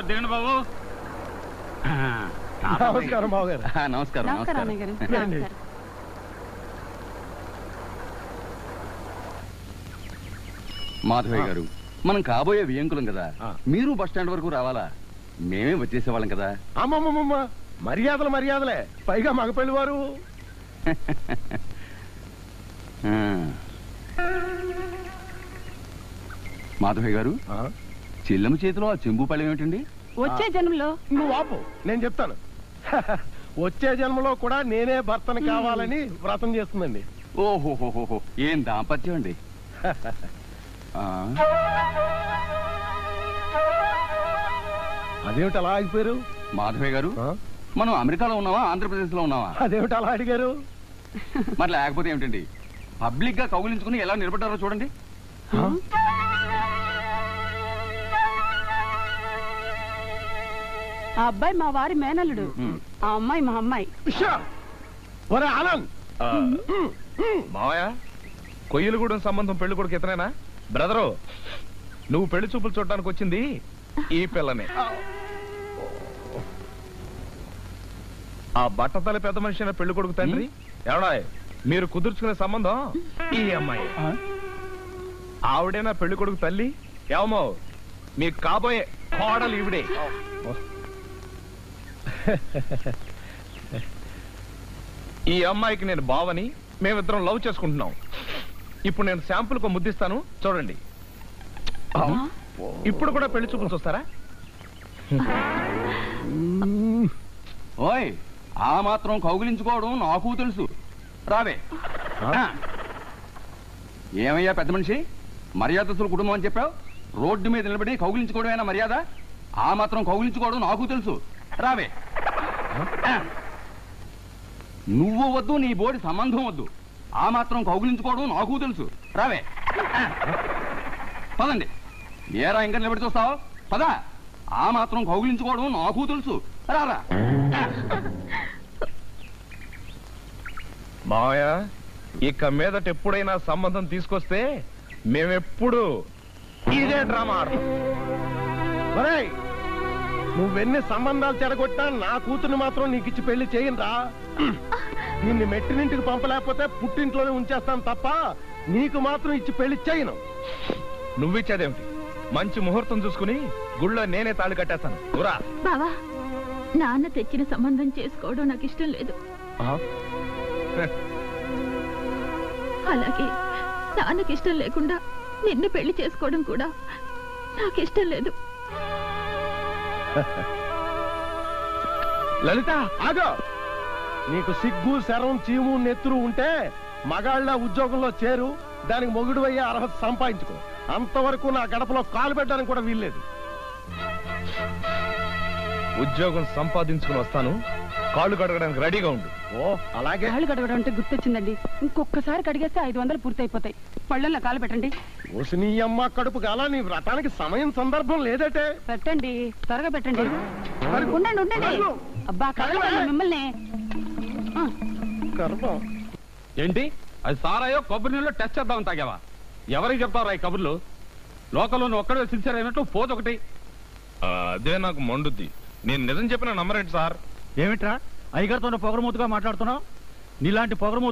దిగండి బాబు. నమస్కారం బాబు గారు. నమస్కారం. మాధవయ్య గారు, మనం కాబోయే వియంకులం కదా, మీరు బస్ స్టాండ్ వరకు రావాలా? మేమే వచ్చేసేవాళ్ళం కదా. అమ్మమ్మమ్మ, మర్యాదలే, పైగా మగపెళ్లి వారు. మాధవయ్య గారు, చెల్లెమ్మ చేతిలో ఆ చెంబు పళ్ళం ఏమిటండి? వచ్చే జన్మలో. నువ్వు ఆపు, నేను చెప్తాను. వచ్చే జన్మలో కూడా నేనే భర్తను కావాలని వ్రతం చేస్తుందండి. ఓహోహోహో, ఏం దాంపత్యం అండి. అదేమిటి అలా ఆగిపోయారు? మాధవయ్య గారు, మనం అమెరికాలో ఉన్నావా, ఆంధ్రప్రదేశ్ లో ఉన్నావా? అదేమిటి అలా అడిగారు? మరి లేకపోతే ఏమిటండి, పబ్లిక్ గా కౌగిలించుకుని ఎలా నిలబడ్డారో చూడండి. ఆ అబ్బాయి మా వారి మేనల్లుడు, ఆ అమ్మాయి మా అమ్మాయి. మావయ్య, కొయ్యలగూడెం సంబంధం పెళ్లి కొడుకు ఇతనేనా? బ్రదరు, నువ్వు పెళ్లి చూపులు చూడడానికి వచ్చింది ఈ పిల్లనే. ఆ బట్టతల పెద్ద మనిషి అయిన పెళ్లి కొడుకు తండ్రి ఎవడా? మీరు కుదుర్చుకునే సంబంధం ఈ అమ్మాయి. ఆవిడేనా పెళ్లి కొడుకు తల్లి? ఏమో, మీకు కాబోయే కోడలు ఈవిడే. ఈ అమ్మాయికి నేను బావని, మేమిద్దరం లవ్ చేసుకుంటున్నాం. ఇప్పుడు నేను శాంపుల్ కు ముద్దిస్తాను, చూడండి. ఇప్పుడు కూడా పెళ్లి చూపులు చూస్తారా? ఓయ్, ఆ మాత్రం కౌగిలించుకోవడం నాకు తెలుసు. రావే. ఏమయ్యా పెద్ద మనిషి, మర్యాదస్తుల కుటుంబం అని చెప్పావు, రోడ్డు మీద నిలబడి కౌగిలించుకోవడమేనా మర్యాద? ఆ మాత్రం కౌగిలించుకోవడం నాకు తెలుసు. రావే. నువ్వు వద్దు, నీ బోడి సంబంధం వద్దు, ఆ మాత్రం కౌగిలించుకోవడం నాకు తెలుసు. రావే. పదండి. ఏరా ఇంకా నిలబడి చూస్తావు? పద. ఆ మాత్రం కౌగిలించుకోవడం నాకు తెలుసు. రారా. మావయ్య, ఇక మీదట ఎప్పుడైనా సంబంధం తీసుకొస్తే మేమెప్పుడు ఇదే డ్రామా ఆడతాం. నువ్వెన్ని సంబంధాలు చెడగొట్టా నా కూతుర్ని మాత్రం నీకు ఇచ్చి పెళ్లి చేయనురా. నిన్ను మెట్టినింటికి పంపలేకపోతే పుట్టింట్లోనే ఉంచేస్తాను తప్ప నీకు మాత్రం ఇచ్చి పెళ్లి చేయను. నువ్విచ్చేదేమిటి? మంచి ముహూర్తం చూసుకుని గుళ్ళో నేనే తాళి కట్టేస్తాను. ఊరా బావా, నాన్న తెచ్చిన సంబంధం చేసుకోవడం నాకు ఇష్టం లేదు. అలాగే నాన్నకి ఇష్టం లేకుండా నిన్ను పెళ్లి చేసుకోవడం కూడా నాకు ఇష్టం లేదు. లలిత, ఆగో. నీకు సిగ్గు, శరం, చీము, నెత్తురు ఉంటే మగాళ్ళ ఉద్యోగంలో చేరు, దానికి మొగుడు అయ్యే అర్హత సంపాదించుకో. అంతవరకు నా గడపలో కాలు పెట్టడానికి కూడా వీల్లేదు. ఉద్యోగం సంపాదించుకుని వస్తాను, కాళ్ళు కడగడానికి రెడీగా ఉండు. ఓ అలాగే. కాళ్ళు కడగడం అంటే గుర్తొచ్చిందండి, ఇంకొకసారి కడిగేస్తే 500 పూర్తయిపోతాయి. పళ్ళల్లో కాలు పెట్టండి. ఓసి నీ అమ్మ కడుపు గాల, నీ వ్రతానికి సమయం సందర్భం లేదటే. పెట్టండి, త్వరగా పెట్టండి. ఉండండి. అబ్బా, కడగండి మిమ్మల్ని. ఏంటి అది? సారాయో కొబ్బరి నీళ్ళు టెస్ట్ చేద్దామని తాగావా? ఎవరికి చెప్తావురా ఈ కబుర్లు? లోకల్లో నువ్వు ఒక్కడే సిన్సియర్ అయినట్టు పోదు ఒకటి. అదే నాకు మండుద్ది. నేను నిజం చెప్పిన నమ్మరేంటి సార్? ఏమిట్రా అయ్యగారితో పొగరమూతుగా మాట్లాడుతున్నావు? నీలాంటి పొగరమూత